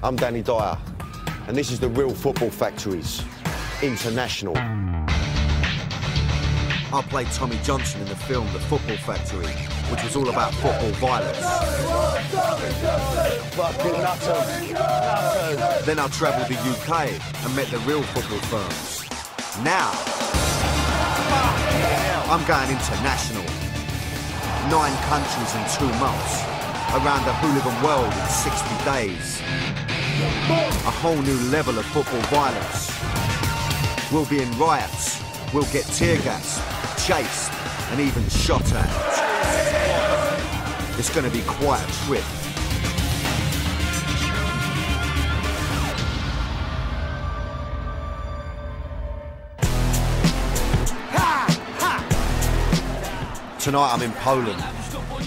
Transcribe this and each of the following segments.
I'm Danny Dyer, and this is the Real Football Factories International. I played Tommy Johnson in the film The Football Factory, which was all about football violence. Fucking nutters. Then I travelled the UK and met the real football firms. Now, I'm going international. 9 countries in 2 months. Around the hooligan world in 60 days. A whole new level of football violence. We'll be in riots. We'll get tear gassed, chased, and even shot at. It's going to be quite a trip. Tonight I'm in Poland,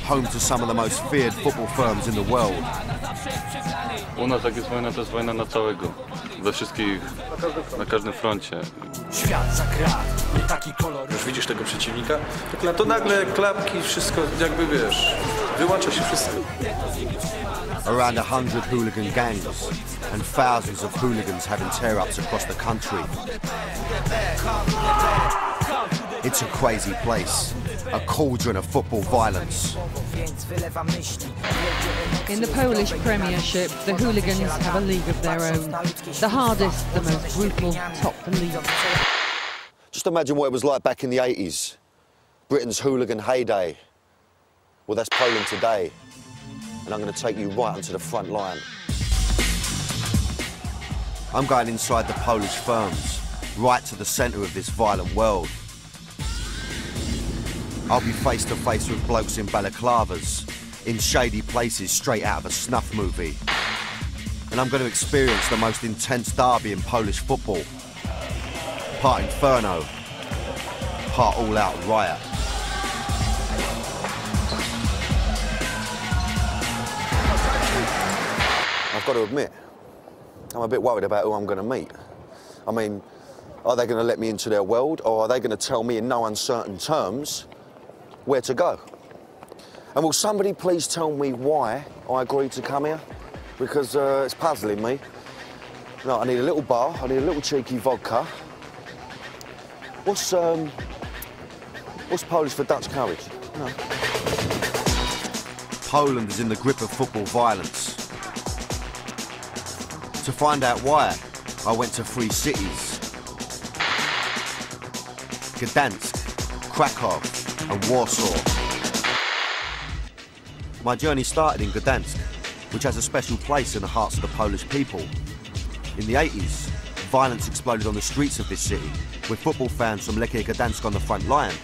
home to some of the most feared football firms in the world. U nas jak jest wojna, to jest wojna na całego. We wszystkich, na każdym froncie. Już widzisz tego przeciwnika, to nagle klapki, wszystko jakby wiesz, wyłącza się wszystko. Around 100 hooligan gangs and thousands of hooligans having tear-ups across the country. It's a crazy place, a cauldron of football violence. In the Polish Premiership, the hooligans have a league of their own. The hardest, the most brutal, top the league. Just imagine what it was like back in the 80s. Britain's hooligan heyday. Well, that's Poland today. And I'm going to take you right onto the front line. I'm going inside the Polish firms, right to the centre of this violent world. I'll be face to face with blokes in balaclavas, in shady places straight out of a snuff movie. And I'm going to experience the most intense derby in Polish football. Part inferno, part all-out riot. I've got to admit, I'm a bit worried about who I'm going to meet. I mean, are they going to let me into their world, or are they going to tell me in no uncertain terms where to go? And will somebody please tell me why I agreed to come here? Because it's puzzling me. No, I need a little bar, I need a little cheeky vodka. What's Polish for Dutch courage? No. Poland is in the grip of football violence. To find out why, I went to 3 cities. Gdansk, Krakow, and Warsaw. My journey started in Gdansk, which has a special place in the hearts of the Polish people. In the 80s, violence exploded on the streets of this city, with football fans from Lechia Gdansk on the front line.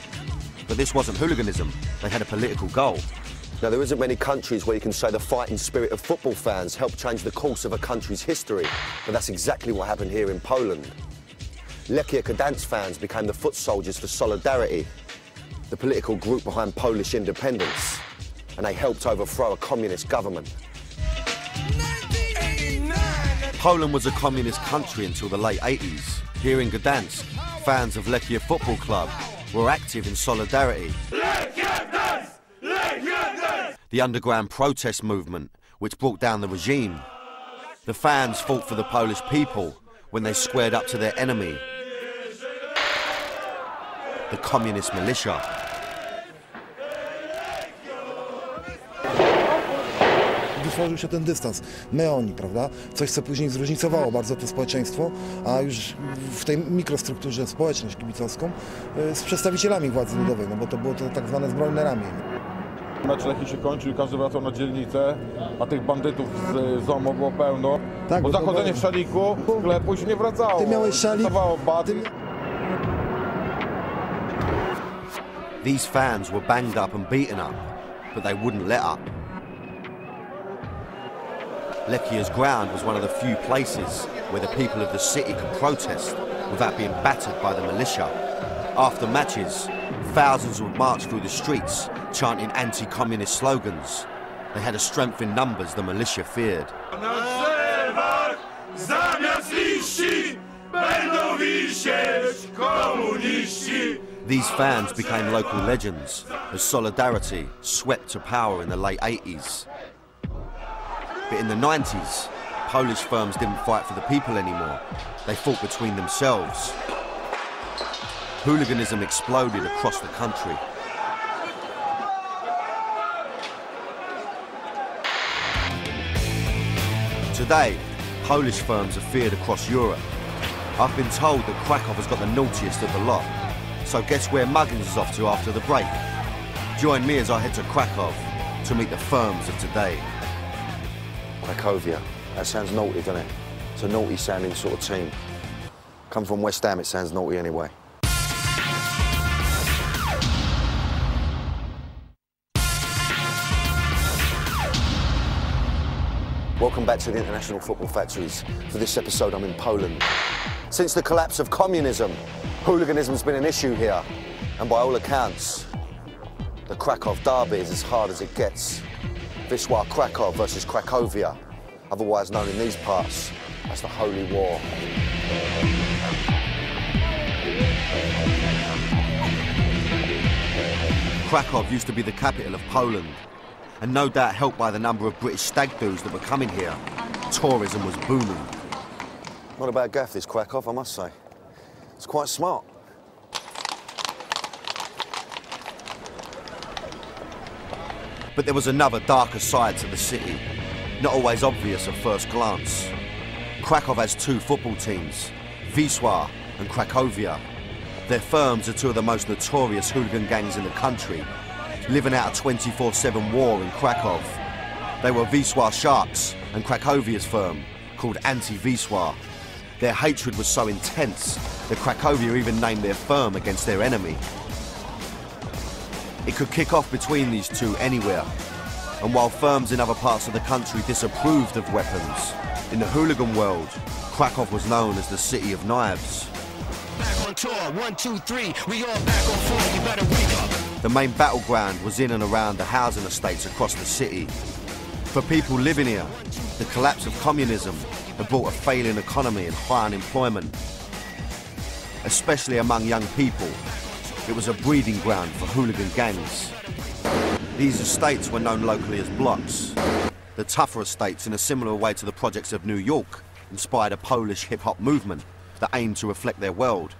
But this wasn't hooliganism, they had a political goal. Now, there isn't many countries where you can say the fighting spirit of football fans helped change the course of a country's history, but that's exactly what happened here in Poland. Lechia Gdansk fans became the foot soldiers for Solidarity, the political group behind Polish independence, and they helped overthrow a communist government. Poland was a communist country until the late 80s. Here in Gdansk, fans of Lechia Football Club were active in Solidarity, the underground protest movement which brought down the regime. The fans fought for the Polish people when they squared up to their enemy, the communist militia. Wytworzył się ten dystans, my oni, prawda? Coś, co później zróżnicowało bardzo to społeczeństwo, a już w tej mikrostrukturze społeczność kibicowską z przedstawicielami władzy ludowej, no bo to było to tak zwane zbrojne ramię. Mecz Lechii się kończył i każdy wracał na dzielnicę, a tych bandytów z ZOMO było pełno. Tak, bo zachodzenie w szaliku, sklepu już nie wracało. Ty miałeś szalik. These fans were banged up and beaten up, but they wouldn't let up. Lechia's ground was one of the few places where the people of the city could protest without being battered by the militia. After matches, thousands would march through the streets, chanting anti-communist slogans. They had a strength in numbers the militia feared. These fans became local legends as Solidarity swept to power in the late 80s. But in the 90s, Polish firms didn't fight for the people anymore. They fought between themselves. Hooliganism exploded across the country. Today, Polish firms are feared across Europe. I've been told that Krakow has got the naughtiest of the lot. So guess where Muggins is off to after the break? Join me as I head to Krakow to meet the firms of today. Cracovia. That sounds naughty, doesn't it? It's a naughty sounding sort of team. Come from West Ham, it sounds naughty anyway. Welcome back to the International Football Factories. For this episode, I'm in Poland. Since the collapse of communism, hooliganism's been an issue here. And by all accounts, the Krakow derby is as hard as it gets. Wisła Krakow versus Cracovia, otherwise known in these parts as the Holy War. Krakow used to be the capital of Poland, and no doubt helped by the number of British stag doos that were coming here, tourism was booming. Not a bad gaff, this Krakow, I must say. It's quite smart. But there was another darker side to the city, not always obvious at first glance. Krakow has two football teams, Wisła and Cracovia. Their firms are two of the most notorious hooligan gangs in the country, living out a 24/7 war in Krakow. They were Wisła Sharks and Cracovia's firm, called Anti-Wisła. Their hatred was so intense that Cracovia even named their firm against their enemy. It could kick off between these two anywhere, and while firms in other parts of the country disapproved of weapons, in the hooligan world, Krakow was known as the City of Knives. Back on tour, 1, 2, 3, we all back on 4, you better wake up. The main battleground was in and around the housing estates across the city. For people living here, the collapse of communism had brought a failing economy and high unemployment. Especially among young people, it was a breeding ground for hooligan gangs. These estates were known locally as blocks. The tougher estates, in a similar way to the projects of New York, inspired a Polish hip-hop movement that aimed to reflect their world.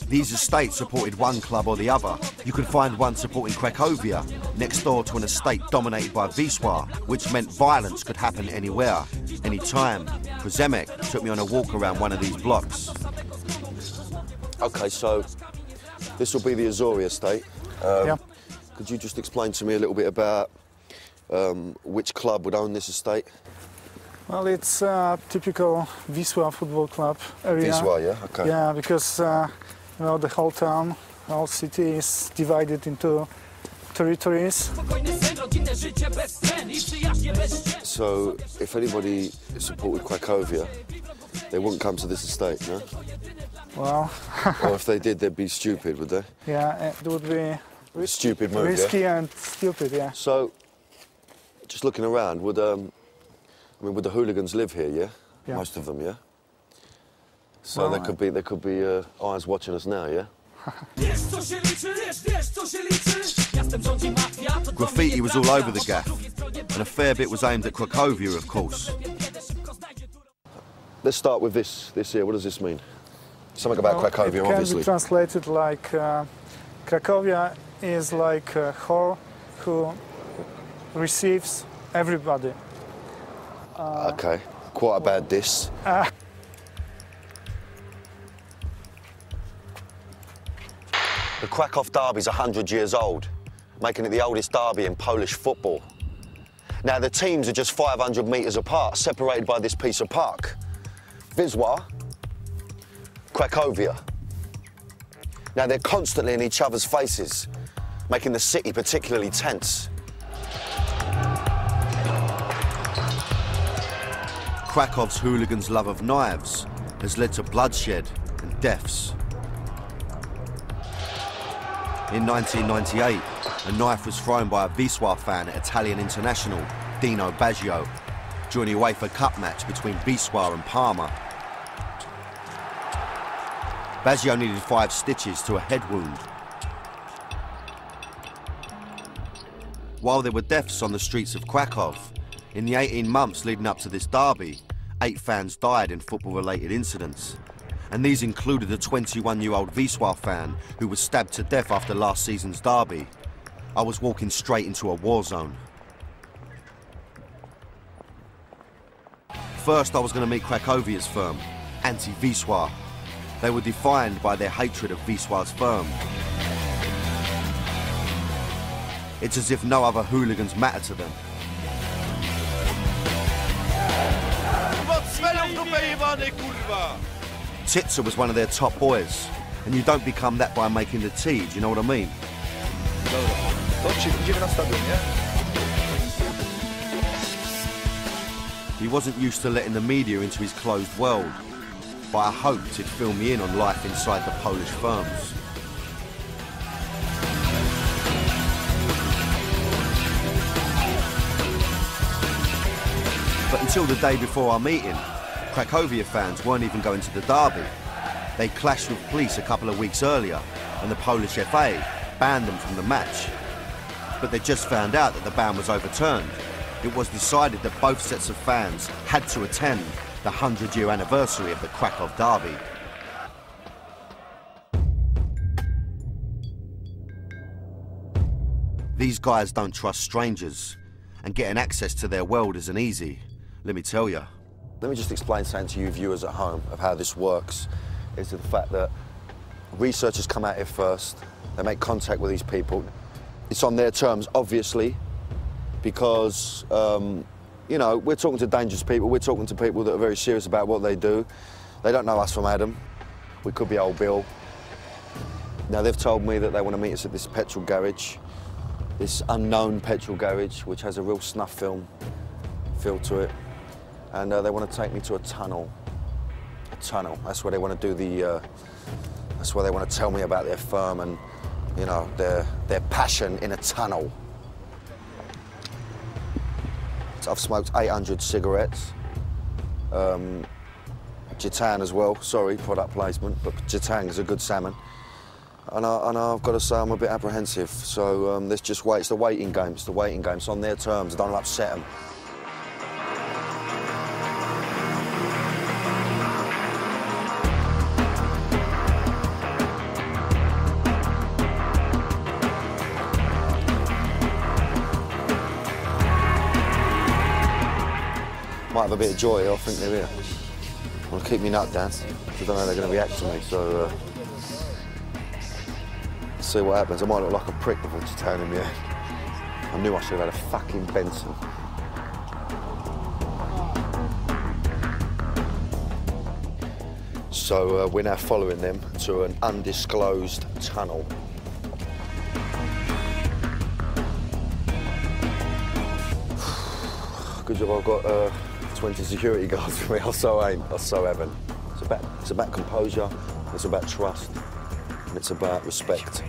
These estates supported one club or the other. You could find one supporting Cracovia, next door to an estate dominated by Wisła, which meant violence could happen anywhere, anytime. Przemek took me on a walk around one of these blocks. Okay, so this will be the Azory estate. Yeah. Could you just explain to me a little bit about which club would own this estate? Well, it's a typical Wisła football club area. Wisła, yeah? Okay. Yeah, because you know, the whole town, the whole city is divided into territories. So, if anybody supported Cracovia, they wouldn't come to this estate, no? Well... Or if they did, they'd be stupid, would they? Yeah, it would be risky, stupid move, risky yeah? and stupid, yeah. So, just looking around, would would the hooligans live here, yeah? Yeah. Most of them, yeah? So Well, there could be eyes watching us now, yeah? Graffiti was all over the gaff, and a fair bit was aimed at Cracovia, of course. Let's start with this here. What does this mean? Something about Cracovia, it can obviously. be translated like Cracovia is like a whore who receives everybody. Okay, quite a bad diss. The Krakow derby's 100 years old, making it the oldest derby in Polish football. Now, the teams are just 500 metres apart, separated by this piece of park. Wisła, Cracovia. Now, they're constantly in each other's faces, making the city particularly tense. Krakow's hooligans' love of knives has led to bloodshed and deaths. In 1998, a knife was thrown by a Wisła fan at Italian international Dino Baggio during a UEFA Cup match between Wisła and Parma. Baggio needed 5 stitches to a head wound. While there were deaths on the streets of Krakow, in the 18 months leading up to this derby, 8 fans died in football-related incidents. And these included a 21-year-old Wisła fan who was stabbed to death after last season's derby. I was walking straight into a war zone. First, I was going to meet Krakowia's firm, Anti-Wisła. They were defined by their hatred of Wisła's firm. It's as if no other hooligans matter to them. Titsa was one of their top boys, and you don't become that by making the tea, do you know what I mean? He wasn't used to letting the media into his closed world, but I hoped he'd fill me in on life inside the Polish firms. But until the day before our meeting, Cracovia fans weren't even going to the derby. They clashed with police a couple of weeks earlier, and the Polish FA banned them from the match. But they just found out that the ban was overturned. It was decided that both sets of fans had to attend the 100-year anniversary of the Krakow derby. These guys don't trust strangers, and getting access to their world isn't easy, let me tell you. Let me just explain something to you viewers at home of how this works. Is the fact that researchers come out here first, they make contact with these people. It's on their terms, obviously, because, you know, we're talking to dangerous people, we're talking to people that are very serious about what they do. They don't know us from Adam. We could be Old Bill. Now, they've told me that they want to meet us at this petrol garage, this unknown petrol garage, which has a real snuff film feel to it. And they want to take me to a tunnel. A tunnel. That's where they want to do the, that's where they want to tell me about their firm and, you know, their passion in a tunnel. So I've smoked 800 cigarettes. Jatan as well, sorry, product placement, but Jatan is a good salmon. And I've got to say I'm a bit apprehensive, so let's just wait. It's the waiting game, it's the waiting game. It's on their terms, don't upset them. Might have a bit of joy, I think they're here. Want to keep me nut down, because I don't know how they're going to react to me, so let's see what happens. I might look like a prick with a Jatan in the end. I knew I should have had a fucking Benson. So we're now following them to an undisclosed tunnel. Good job I've got 20 security guards with me. I so haven't. It's about composure, it's about trust, and it's about respect.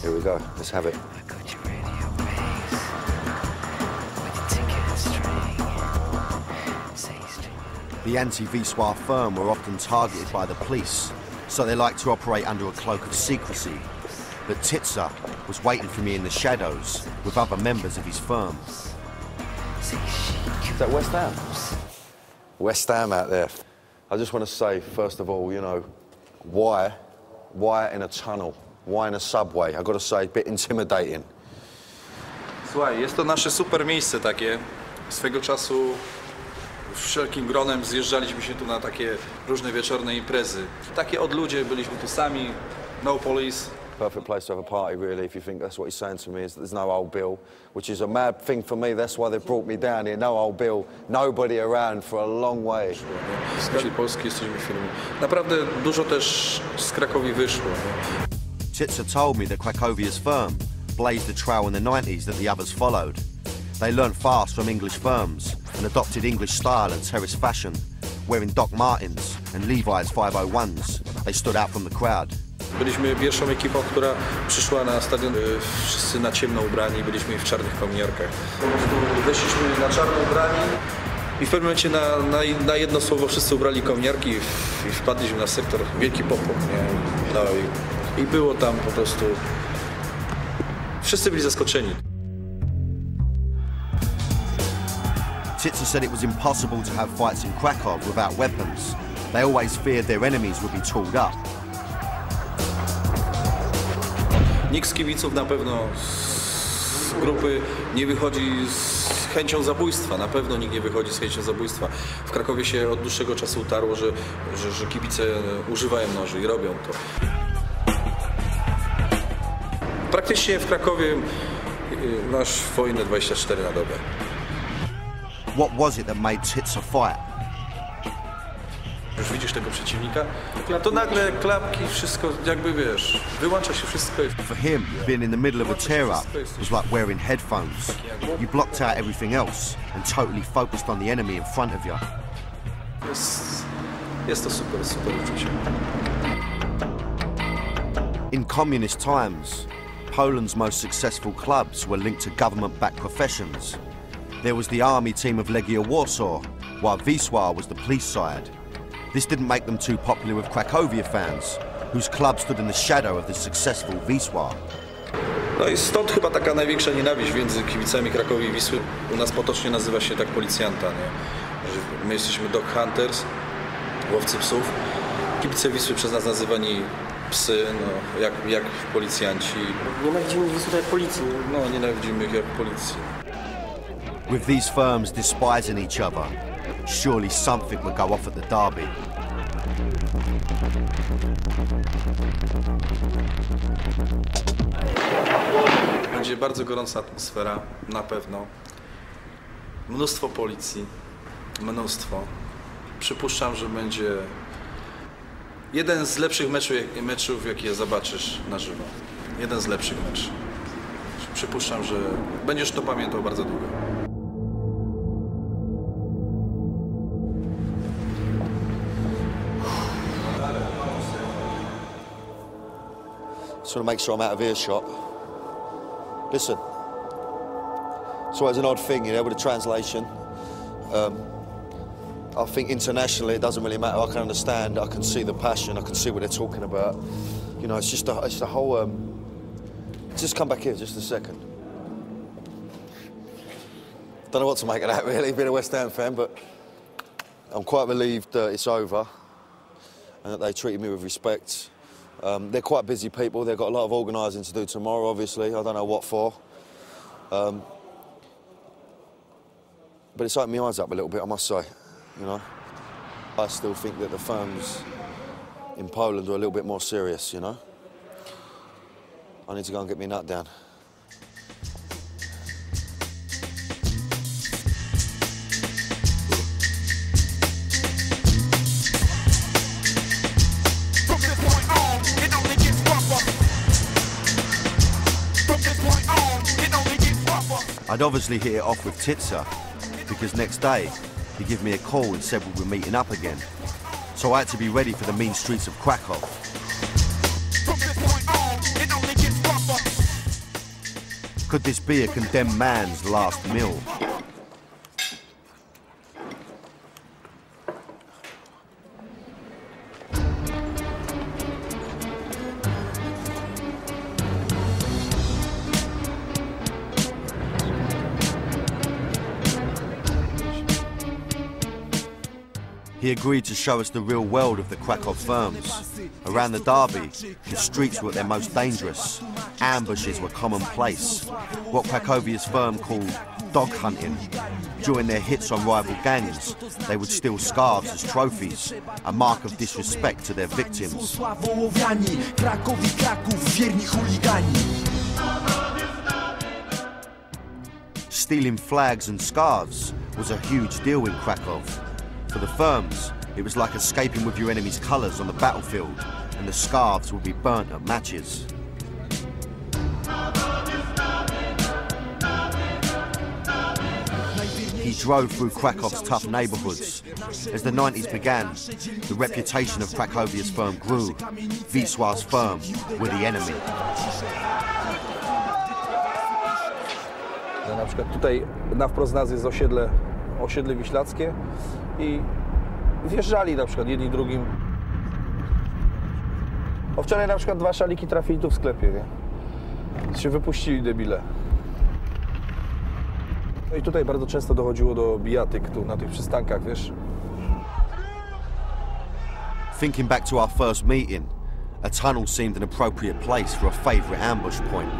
Here we go, let's have it. The Anti-Wisła firm were often targeted by the police, so they like to operate under a cloak of secrecy. But Titsa was waiting for me in the shadows with other members of his firm. Is that West Ham? West Ham out there. I just want to say, first of all, you know, why in a tunnel? Why in a subway? I've got to say, a bit intimidating. Słuchaj, jest to nasze super miejsce takie. Swego czasu wszelkim gronem zjeżdżaliśmy się tu na takie różne wieczorne imprezy. Takie odludzie, byliśmy tu sami, no police. Perfect place to have a party, really, if you think that's what he's saying to me, is there's no Old Bill, which is a mad thing for me. That's why they brought me down here. No Old Bill, nobody around for a long way. Z każdej Polski jesteśmy firmą. Naprawdę dużo też z Krakowi wyszło. Titsa told me that Krakowia's firm blazed a trail in the 90s that the others followed. They learned fast from English firms and adopted English style and terrace fashion. Wearing Doc Martens and Levi's 501s, they stood out from the crowd. Byliśmy pierwszą ekipą, która przyszła na stadion, wszyscy na ciemno ubrani, byliśmy w czarnych kominiarkach. Po prostu weszliśmy na czarno ubrani i w pewnym momencie na jedno słowo wszyscy ubrali kominiarki i wpadliśmy na sektor Wielki Popłoch, nie? No i było tam po prostu... Wszyscy byli zaskoczeni. Titsa said it was impossible to have fights in Krakow without weapons. They always feared their enemies would be tooled up. Nikt z kibiców na pewno z grupy nie wychodzi z chęcią zabójstwa. Na pewno nikt nie wychodzi z chęcią zabójstwa. W Krakowie się od dłuższego czasu utarło, że kibice używają noży i robią to. Praktycznie w Krakowie masz wojnę 24 na dobę. What was it that made Titsa fight? Już widzisz tego przeciwnika, to nagle klapki, wszystko jakby wiesz, wyłącza się wszystko. For him, being in the middle of a tear-up was like wearing headphones. You blocked out everything else and totally focused on the enemy in front of you. Jest to super uczucie. In communist times, Poland's most successful clubs were linked to government-backed professions. There was the army team of Legia Warsaw, while Wisła was the police side. This didn't make them too popular with Cracovia fans, whose club stood in the shadow of the successful Wisła. No i stąd chyba taka największa nienawiść między kibicami Krakowi i Wisły. U nas potocznie nazywa się tak policjanta, nie? Że my jesteśmy dog hunters, łowcy psów. Kibice Wisły przez nas nazywani psy, no, jak policjanci. Nienawidzimy Wisły jak policji. No, nienawidzimy ich jak policji. With these firms despising each other, surely something would go off at the derby. Będzie bardzo gorąca atmosfera, na pewno. Mnóstwo policji, mnóstwo. Przypuszczam, że będzie jeden z lepszych meczów, jakie zobaczysz na żywo. Jeden z lepszych meczów. Przypuszczam, że będziesz to pamiętał bardzo długo. Just want to make sure I'm out of earshot. Listen, it's always an odd thing, you know, with the translation. I think internationally it doesn't really matter. I can understand, I can see the passion, I can see what they're talking about. You know, it's just a whole... Just come back here just a second. Don't know what to make of that, really, being a West Ham fan, but I'm quite relieved that it's over and that they treated me with respect. They're quite busy people. They've got a lot of organising to do tomorrow, obviously. I don't know what for. But it's opened my eyes up a little bit, I must say, you know. I still think that the firms in Poland are a little bit more serious, you know. I need to go and get my nut down. I'd obviously hit it off with Titsa, because next day he gave me a call and said we were meeting up again. So I had to be ready for the mean streets of Krakow. Could this be a condemned man's last meal? He agreed to show us the real world of the Krakow firms. Around the derby, the streets were at their most dangerous. Ambushes were commonplace. What Krakowia's firm called dog hunting. During their hits on rival gangs, they would steal scarves as trophies, a mark of disrespect to their victims. Stealing flags and scarves was a huge deal in Krakow. For the firms, it was like escaping with your enemy's colours on the battlefield, and the scarves would be burnt at matches. He drove through Krakow's tough neighbourhoods. As the 90s began, the reputation of Krakowia's firm grew. Wisła's firm were the enemy. Na przykład tutaj na wprost nas jest osiedle wiślackie i wjeżdżali na przykład jedni drugim. O, wczoraj na przykład 2 szaliki trafili tu w sklepie, nie? Się wypuścili debile. No i tutaj bardzo często dochodziło do bijatyk tu na tych przystankach, wiesz. Thinking back to our first meeting, a tunnel seemed an appropriate place for a favourite ambush point.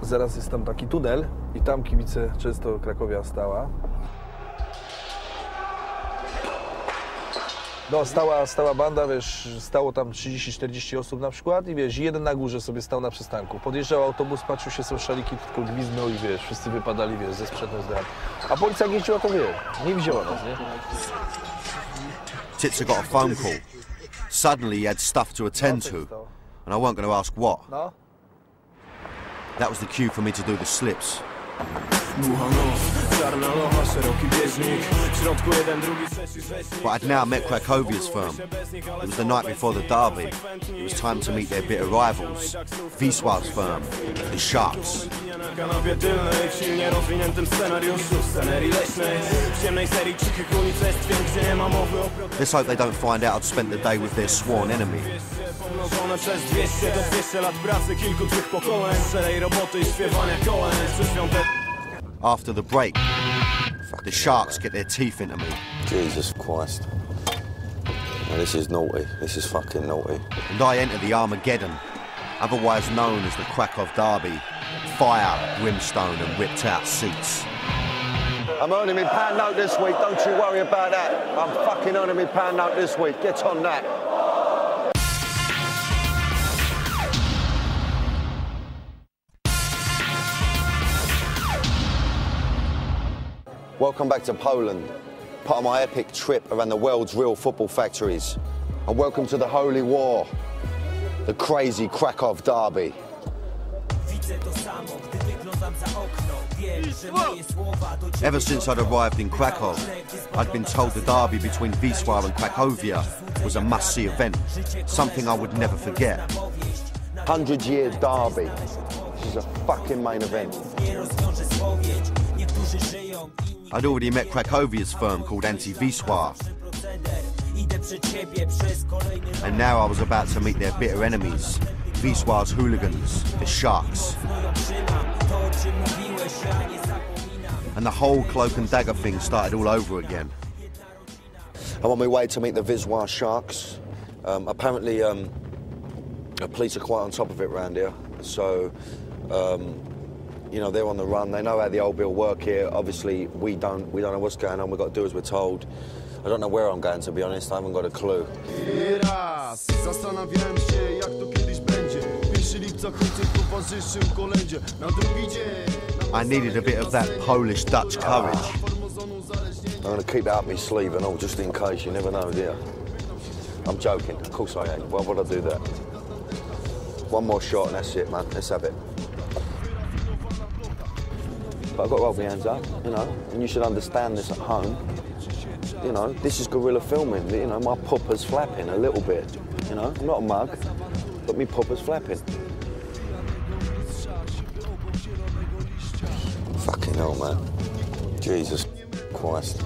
Zaraz jest tam taki tunel i tam kibice często Krakowia stała. No, stała banda, wiesz, stało tam 30-40 osób na przykład i wiesz, jeden na górze sobie stał na przystanku. Podjeżdżał autobus, patrzył się, są szaliki, tylko gwizdnął i wiesz, wszyscy wypadali, wiesz, ze sprzętem zdrad. A policja jak jeździła, to nie widziała nas, nie? Titzer got a phone call. Suddenly he had stuff to attend to, and I weren't going to ask what. No? That was the cue for me to do the slips. But I'd now met Krakowia's firm. It was the night before the derby. It was time to meet their bitter rivals, Wisła's firm, the Sharks. Let's hope they don't find out I'd spent the day with their sworn enemy. After the break, the Sharks get their teeth into me. Jesus Christ. Now, this is naughty. This is fucking naughty. And I enter the Armageddon, otherwise known as the Krakow Derby. Fire, brimstone and ripped out seats. I'm earning me pound note this week, don't you worry about that. I'm fucking earning me pound note this week, get on that. Welcome back to Poland, part of my epic trip around the world's real football factories. And welcome to the Holy War, the crazy Krakow Derby. Ever since I'd arrived in Krakow, I'd been told the derby between Wisła and Cracovia was a must-see event, something I would never forget. 100-year derby. This is a fucking main event. I'd already met Krakowia's firm called Anti-Wisła. And now I was about to meet their bitter enemies, Wisła's hooligans, the Sharks. And the whole cloak and dagger thing started all over again. I'm on my way to meet the Wisła Sharks. Apparently, the police are quite on top of it around here. So, you know, they're on the run. They know how the old bill work here. Obviously, we don't know what's going on. We've got to do as we're told. I don't know where I'm going, to be honest. I haven't got a clue. I needed a bit of that Polish-Dutch courage. I'm going to keep that up my sleeve and all, just in case. You never know, do you? I'm joking. Of course I am. Why would I do that? One more shot and that's it, man. Let's have it. But I've got to hold my hands up, you know, and you should understand this at home. You know, this is guerrilla filming. You know, my pupper's flapping a little bit. You know, I'm not a mug, but my pupper's flapping. Fucking hell, man. Jesus Christ.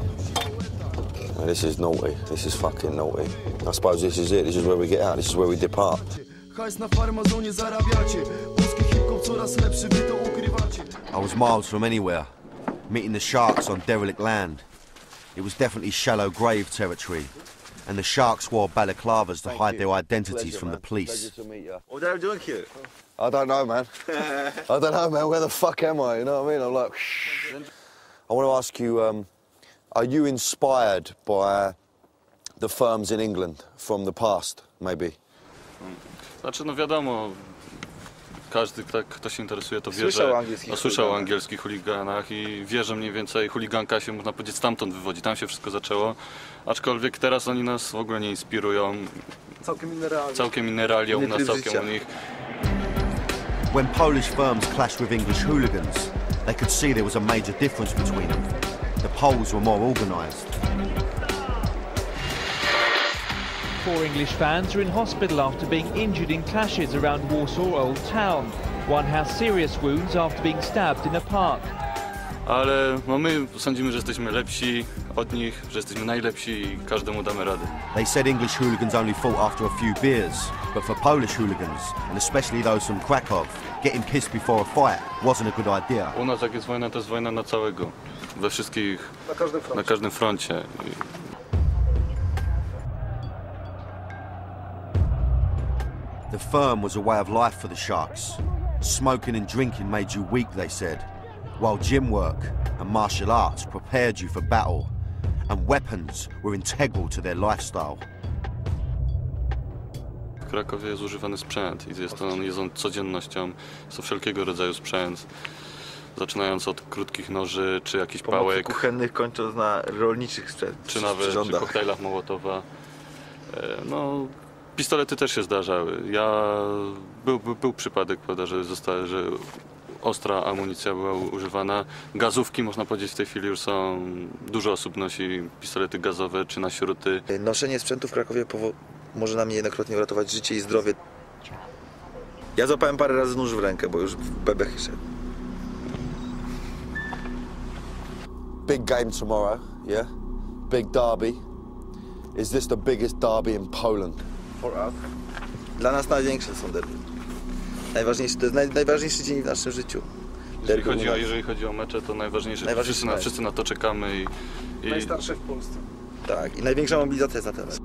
Man, this is naughty. This is fucking naughty. I suppose this is it. This is where we get out. This is where we depart. I was miles from anywhere, meeting the Sharks on derelict land. It was definitely shallow grave territory, and the Sharks wore balaclavas to hide their identities from the police. What are you doing here? I don't know, man. I don't know, man. Where the fuck am I? You know what I mean? I'm like, I want to ask you, are you inspired by the firms in England from the past, maybe? Znaczy, no wiadomo, każdy, kto się interesuje, to wie, że słyszał o angielskich chuliganach i wie, że mniej więcej chuliganka się, można powiedzieć, stamtąd wywodzi. Tam się wszystko zaczęło, aczkolwiek teraz oni nas w ogóle nie inspirują. Całkiem inne realia u nas, całkiem u nich. When Polish firms clashed with English hooligans, they could see there was a major difference between them. The Poles were more organised. 4 English fans are in hospital after being injured in clashes around Warsaw Old Town. One has serious wounds after being stabbed in a park. ale no my sądzimy, że jesteśmy lepsi od nich, że jesteśmy najlepsi i każdemu damy radę. They said English hooligans only fought after a few beers, but for Polish hooligans, and especially those from Krakow, getting pissed before a fight wasn't a good idea. U nas jak jest wojna, to jest wojna na całego, we wszystkich, na każdym froncie. The firm was a way of life for the Sharks. Smoking and drinking made you weak, they said, while gym work and martial arts prepared you for battle, and weapons were integral to their lifestyle. W Krakowie jest używany sprzęt i jest on codziennością. Są wszelkiego rodzaju sprzęt, zaczynając od krótkich noży, czy jakichś pałek kuchennych, kończąc na rolniczych sprzętach, czy nawet przy koktajlach Mołotowa. No, pistolety też się zdarzały. Był przypadek, prawda, że ostra amunicja była używana. Gazówki, można powiedzieć, w tej chwili już są, dużo osób nosi pistolety gazowe czy na śruty. Noszenie sprzętu w Krakowie może nam niejednokrotnie uratować życie i zdrowie. Ja złapałem parę razy nóż w rękę, bo już w bebech szedł. Big game tomorrow, yeah? Big derby. Is this the biggest derby in Poland? For us. Dla nas największe są derby. Najważniejszy, to jest najważniejszy dzień w naszym życiu. Jeżeli chodzi o mecze, to najważniejsze, wszyscy na to czekamy i... Najstarsze w Polsce. Tak, i największa mobilizacja jest na teraz.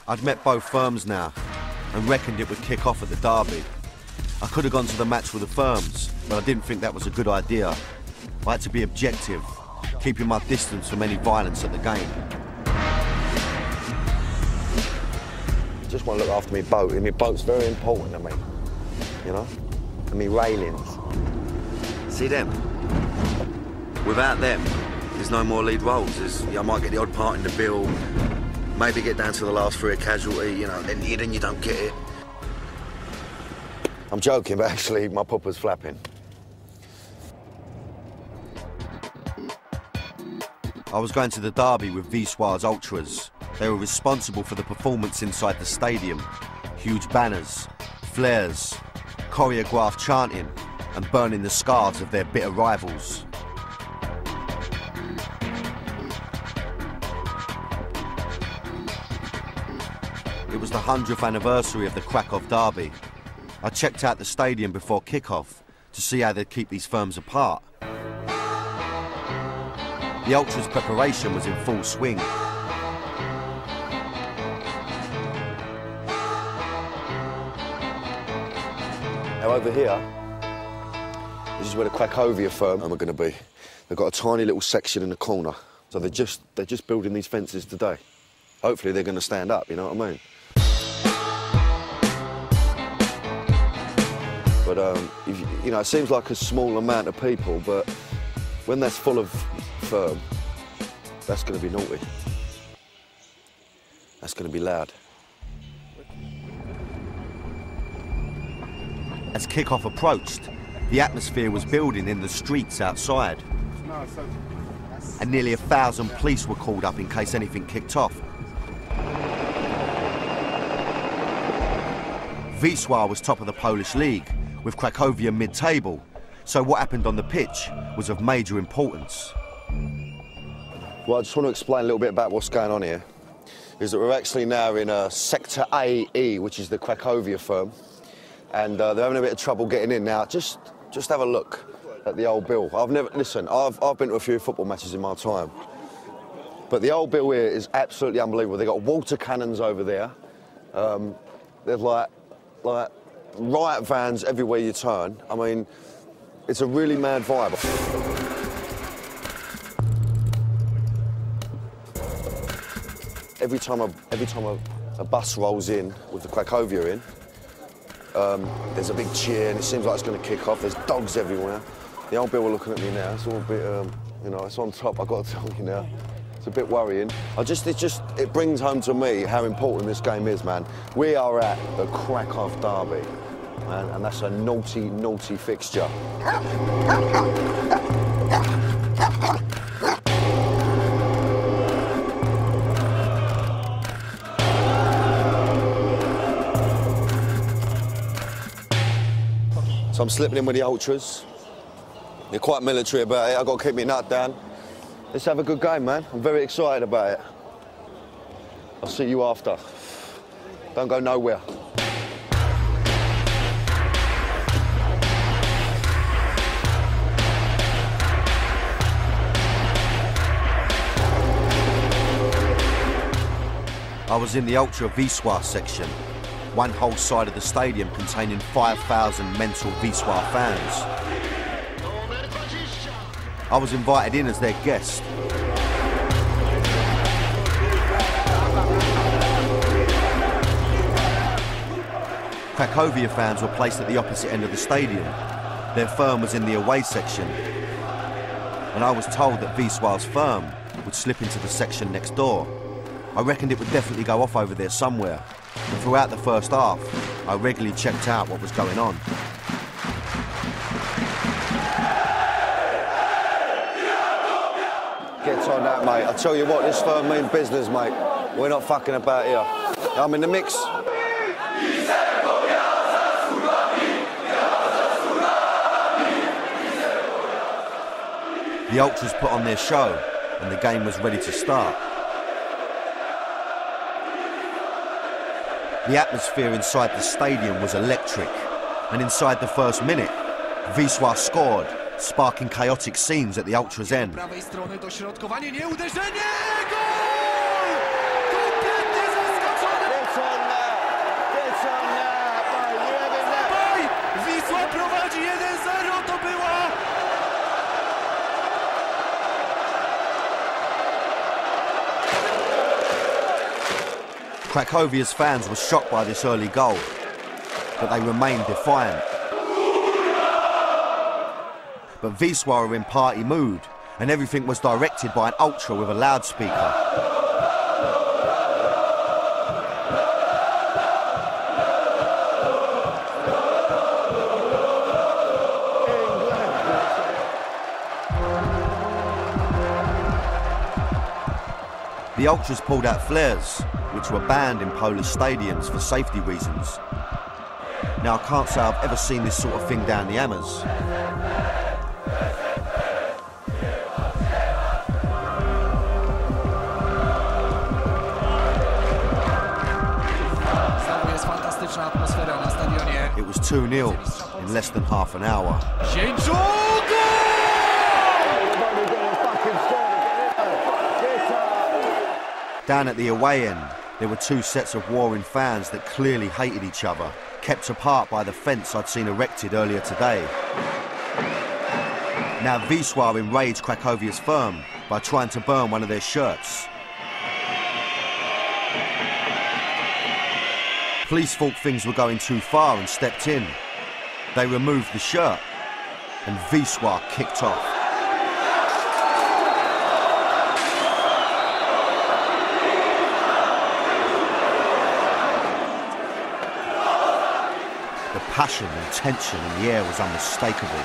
I'd met both firms now and reckoned it would kick off at the derby. I could have gone to the match with the firms, but I didn't think that was a good idea. I had to be objective, keeping my distance from any violence at the game. Just want to look after my boat, and my boat's very important to me, you know? And my railings. See them? Without them, there's no more lead roles. I might get the odd part in the bill, maybe get down to the last three a casualty, you know, then you don't get it. I'm joking, but actually my pupper's flapping. I was going to the derby with Wisła's ultras. They were responsible for the performance inside the stadium. Huge banners, flares, choreographed chanting and burning the scarves of their bitter rivals. It was the 100th anniversary of the Krakow derby. I checked out the stadium before kick-off to see how they'd keep these firms apart. The ultras' preparation was in full swing. Now over here, this is where the Cracovia firm are going to be. They've got a tiny little section in the corner, so they're just building these fences today. Hopefully they're going to stand up, you know what I mean? But you know, it seems like a small amount of people, but when that's full of firm, that's going to be naughty. That's going to be loud. As kick-off approached, the atmosphere was building in the streets outside. And nearly 1,000 police were called up in case anything kicked off. Wisła was top of the Polish league, with Cracovia mid-table, so what happened on the pitch was of major importance. Well, I just want to explain a little bit about what's going on here. Is that we're actually now in Sector AE, which is the Cracovia firm, and they're having a bit of trouble getting in. Now, just have a look at the old bill. I've been to a few football matches in my time, but the old bill here is absolutely unbelievable. They've got water cannons over there. There's like riot vans everywhere you turn. I mean, it's a really mad vibe. Every time a bus rolls in with the Cracovia in, there's a big cheer and it seems like it's going to kick off. There's dogs everywhere. The old Bill are looking at me now. It's all a bit, you know, it's on top. I've got to tell you now. It's a bit worrying. It brings home to me how important this game is, man. We are at the Krakow derby, man, and that's a naughty, naughty fixture. So I'm slipping in with the ultras. You're quite military about it. I've got to keep my nut down. Let's have a good game, man. I'm very excited about it. I'll see you after. Don't go nowhere. I was in the Ultra Wisła section, one whole side of the stadium containing 5,000 mental Wisła fans. I was invited in as their guest. Cracovia fans were placed at the opposite end of the stadium. Their firm was in the away section. And I was told that Wisła's firm would slip into the section next door. I reckoned it would definitely go off over there somewhere. And throughout the first half, I regularly checked out what was going on. Get on that, mate. I tell you what, this firm means business, mate. We're not fucking about here. I'm in the mix. The Ultras put on their show, and the game was ready to start. The atmosphere inside the stadium was electric, and inside the first minute, Wisła scored, sparking chaotic scenes at the Ultras' end. Cracovia's fans were shocked by this early goal, but they remained defiant. But Wisła were in party mood, and everything was directed by an ultra with a loudspeaker. The Ultras pulled out flares, which were banned in Polish stadiums for safety reasons. Now, I can't say I've ever seen this sort of thing down the Hammers. It was 2-0 in less than half an hour. Down at the away end, there were two sets of warring fans that clearly hated each other, kept apart by the fence I'd seen erected earlier today. Now Wisła enraged Cracovia's firm by trying to burn one of their shirts. Police thought things were going too far and stepped in. They removed the shirt, and Wisła kicked off. The passion and tension in the air was unmistakable.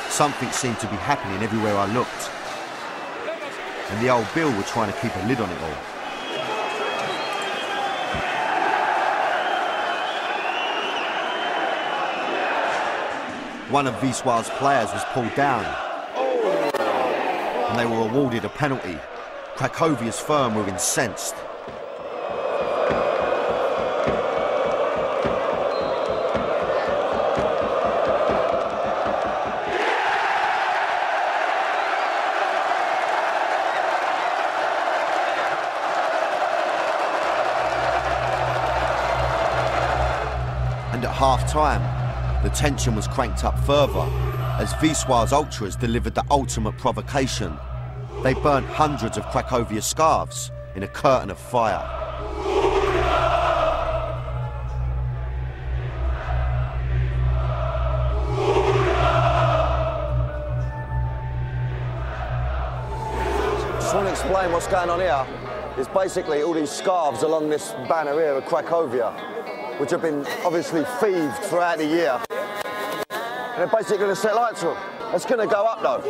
Something seemed to be happening everywhere I looked. And the old Bill were trying to keep a lid on it all. One of Wisła's players was pulled down, and they were awarded a penalty. Cracovia's firm were incensed. And at half-time, the tension was cranked up further as Wisła's ultras delivered the ultimate provocation. They burnt hundreds of Cracovia scarves in a curtain of fire. Just want to explain what's going on here. It's basically all these scarves along this banner here of Cracovia, which have been obviously thieved throughout the year. And they're basically going to set light to them. It's going to go up though.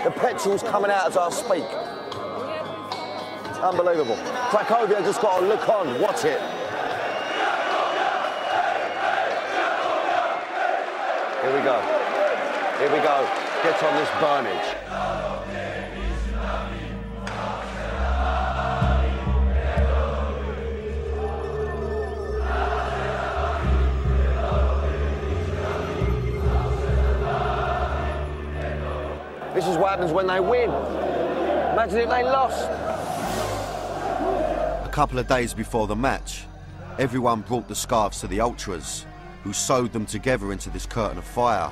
The petrol's coming out as I speak. It's unbelievable. Cracovia just got to look on, watch it. Here we go. Here we go. get on this burnage. This is what happens when they win. Imagine if they lost. A couple of days before the match, everyone brought the scarves to the ultras, who sewed them together into this curtain of fire.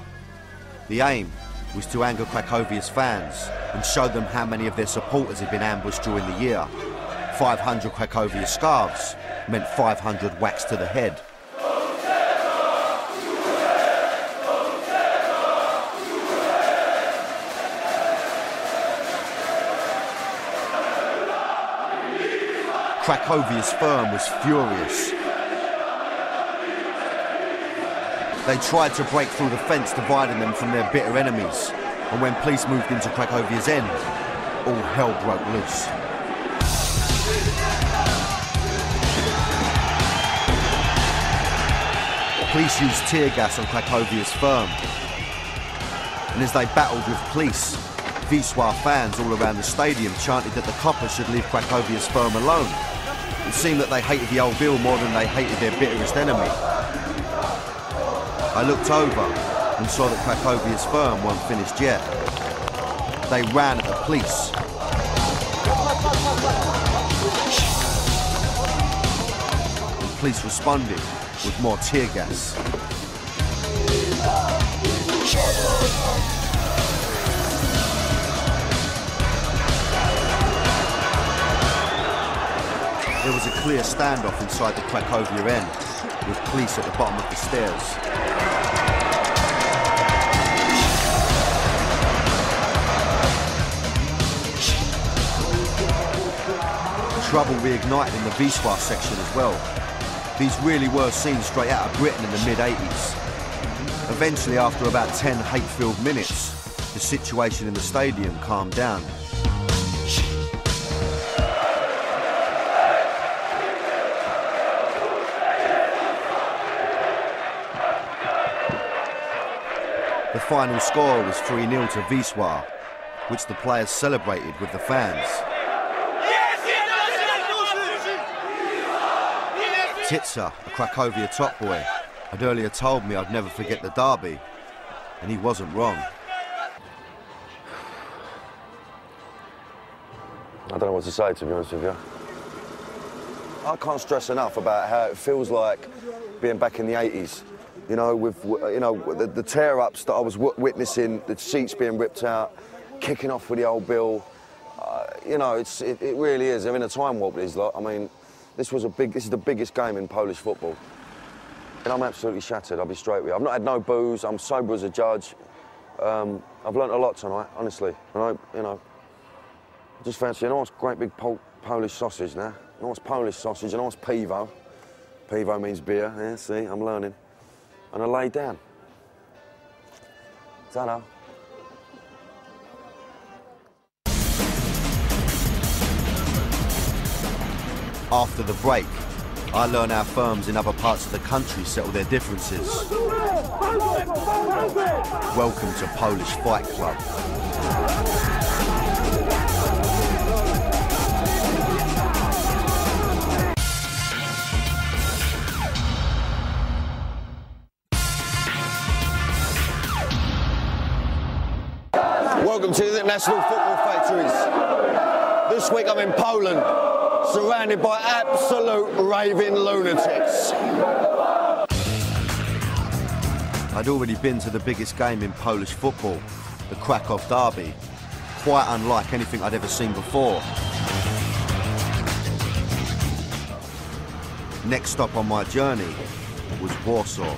The aim was to anger Cracovia's fans and show them how many of their supporters had been ambushed during the year. 500 Cracovia scarves meant 500 whacks to the head. Cracovia's firm was furious. They tried to break through the fence dividing them from their bitter enemies, and when police moved into Cracovia's end, all hell broke loose. Police used tear gas on Cracovia's firm, and as they battled with police, Wisła fans all around the stadium chanted that the coppers should leave Cracovia's firm alone. It seemed that they hated the old Bill more than they hated their bitterest enemy. I looked over and saw that Cracovia's firm weren't finished yet. They ran at the police. The police responded with more tear gas. There was a clear standoff inside the Cracovia end, with police at the bottom of the stairs. Trouble reignited in the Wisła section as well. These really were scenes straight out of Britain in the mid-80s. Eventually, after about 10 hate-filled minutes, the situation in the stadium calmed down. The final score was 3-0 to Wisła, which the players celebrated with the fans. Titsa, a Cracovia top boy, had earlier told me I'd never forget the derby, and he wasn't wrong. I don't know what to say, to be honest with you. I can't stress enough about how it feels like being back in the 80s. You know, with the tear-ups that I was witnessing, the seats being ripped out, kicking off with the old Bill. You know, it really is. They're in a time warp, these lot. I mean, this is the biggest game in Polish football. And I'm absolutely shattered, I'll be straight with you. I've not had no booze, I'm sober as a judge. I've learnt a lot tonight, honestly. And I just fancy a nice great big Polish sausage now. Nice Polish sausage, a nice pivo. Pivo means beer, yeah, see, I'm learning. And I lay down. Ta-da. After the break, I learn how firms in other parts of the country settle their differences. Welcome to Polish Fight Club. Welcome to the International Football Factories. This week I'm in Poland, surrounded by absolute raving lunatics. I'd already been to the biggest game in Polish football, the Kraków Derby, quite unlike anything I'd ever seen before. Next stop on my journey was Warsaw.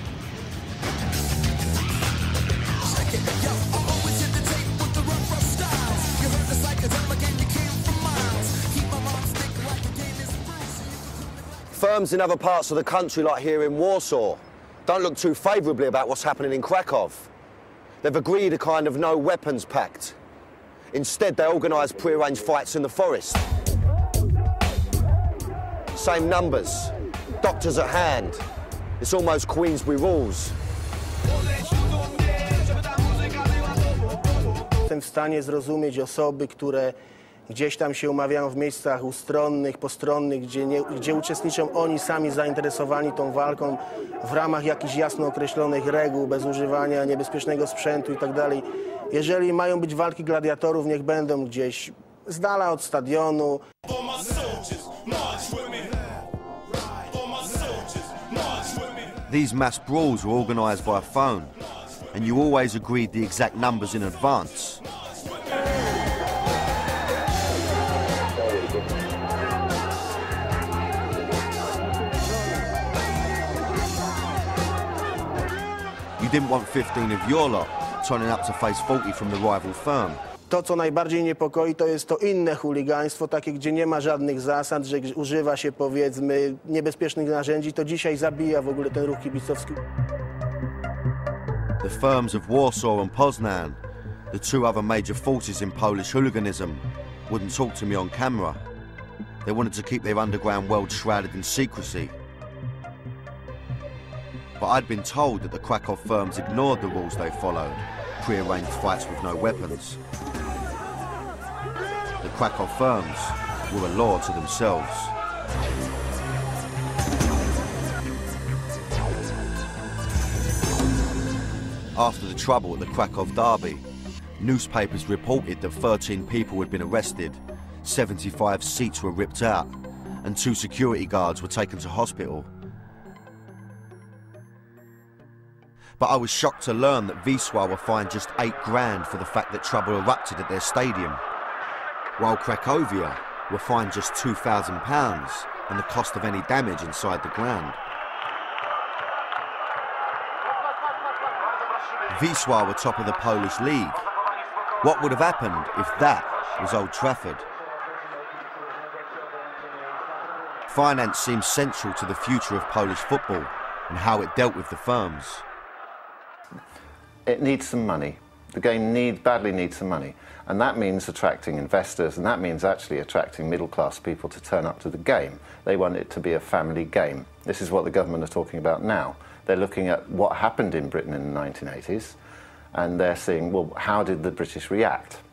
Firms in other parts of the country, like here in Warsaw, don't look too favourably about what's happening in Krakow. They've agreed a kind of no weapons pact. Instead, they organise pre-arranged fights in the forest. Same numbers, doctors at hand. It's almost Queensberry rules. jestem w stanie zrozumieć osoby, które gdzieś tam się umawiają w miejscach ustronnych, postronnych, gdzie uczestniczą oni sami zainteresowani tą walką w ramach jakichś jasno określonych reguł, bez używania niebezpiecznego sprzętu itd. Jeżeli mają być walki gladiatorów, niech będą gdzieś z dala od stadionu. These mass brawls were organised by phone, and you always agreed the exact numbers in advance. You didn't want 15 of your lot turning up to face 40 from the rival firm. To, co najbardziej niepokoi, to jest to inne chuligaństwo, takie, gdzie nie ma żadnych zasad, że używa się, powiedzmy, niebezpiecznych narzędzi. To dzisiaj zabija w ogóle ten ruch kibicowski. The firms of Warsaw and Poznan, the two other major forces in Polish hooliganism, wouldn't talk to me on camera. They wanted to keep their underground world shrouded in secrecy. But I'd been told that the Krakow firms ignored the rules they followed, pre-arranged fights with no weapons. The Krakow firms were a law to themselves. After the trouble at the Krakow derby, newspapers reported that 13 people had been arrested, 75 seats were ripped out, and 2 security guards were taken to hospital. But I was shocked to learn that Wisła were fined just £8,000 for the fact that trouble erupted at their stadium, while Cracovia were fined just £2,000 and the cost of any damage inside the ground. Wisła were top of the Polish league. What would have happened if that was Old Trafford? Finance seems central to the future of Polish football and how it dealt with the firms. It needs some money. The game badly needs some money. And that means attracting investors, and that means actually attracting middle-class people to turn up to the game. They want it to be a family game. This is what the government are talking about now. They're looking at what happened in Britain in the 1980s, and they're saying, well, how did the British react?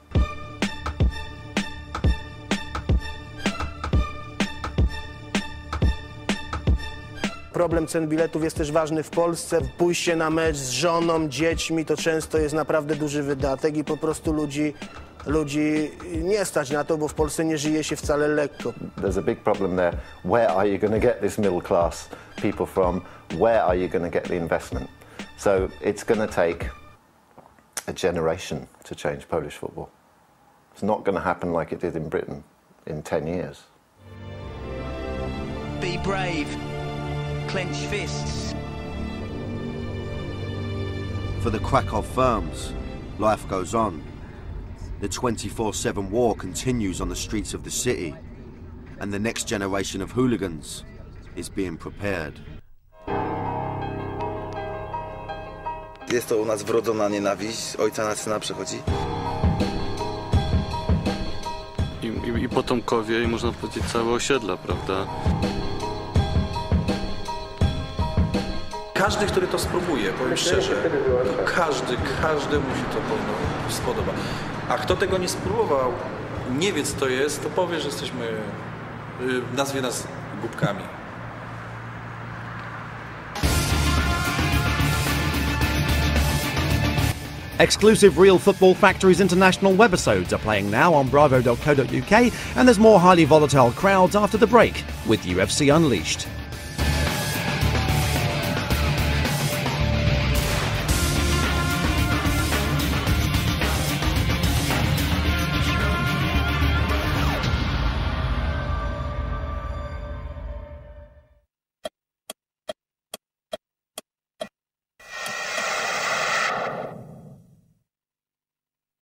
Problem cen biletów jest też ważny w Polsce. Pójście na mecz z żoną, dziećmi to często jest naprawdę duży wydatek i po prostu ludzi nie stać na to, bo w Polsce nie żyje się wcale lekko. There's a big problem there. Where are you going to get this middle class people from? Where are you going to get the investment? So it's going to take a generation to change Polish football. It's not going to happen like it did in Britain in 10 years. Be brave. Clench fists. For the Krakow firms, life goes on. The 24/7 war continues on the streets of the city, and the next generation of hooligans is being prepared. Jest to u nas wrodzona nienawiść, ojca na syna przechodzi. I potomkowie, i można powiedzieć całe osiedla, prawda? Każdy, który to spróbuje, powiem szczerze, każdemu się to spodoba. A kto tego nie spróbował, nie wie co to jest, to powie, że jesteśmy, nazwie nas głupkami. Exclusive Real Football Factories International webisodes are playing now on bravo.co.uk, and there's more highly volatile crowds after the break with UFC Unleashed.